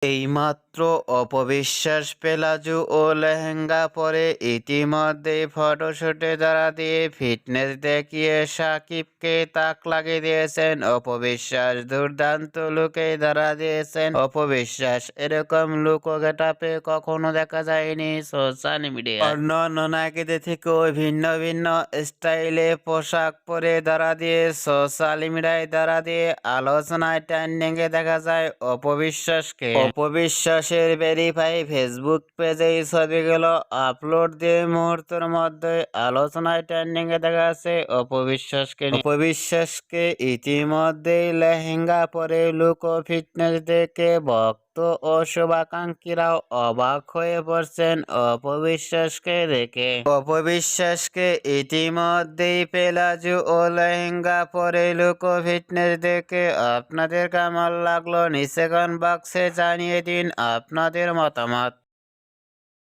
এইমাত্র অপবিশ্বাস পেলাজু ও লেহেঙ্গা পরে ইতিমধ্যেই ফটোশুটে ধরা দিয়ে ফিটনেস দেখিয়ে সাকিবকে তাক লাগিয়ে দিয়েছেন অপবিশ্বাস। দুর্দান্ত লুকে ধরা দিয়েছেন অপবিশ্বাস। এরকম লুক ও গেটাপে কখনো দেখা যায়নি সোশ্যাল মিডিয়ায়। অন্যান্য নায়িকাদের থেকেও ভিন্ন ভিন্ন স্টাইলে পোশাক পরে ধরা দিয়ে সোশ্যাল মিডিয়ায় ধরা দিয়ে আলোচনায় ট্রেন্ডিংয়ে দেখা যায় অপবিশ্বাসকে। অপবিশ্বাসের ভেরিফাই ফেসবুক পেজে এই ছবিগুলো আপলোড দিয়ে মুহূর্তের মধ্যে আলোচনায় ট্রেন্ডিংয়ে দেখা যাচ্ছে অপবিশ্বাসকে। অপবিশ্বাসকে ইতিমধ্যেই লেহেঙ্গা পরে লুক ও ফিটনেস দেখে ভক্ত ও শুভাকাঙ্ক্ষীরাও অবাক হয়ে পড়ছেন অপবিশ্বাসকে দেখে। অপবিশ্বাসকে ইতিমধ্যেই পেলাজু ও লেহেঙ্গা পরে লুক ও ফিটনেস দেখে আপনাদের কেমন লাগলো নিচে কমেন্ট বক্সে জানিয়ে দিন আপনাদের মতামত।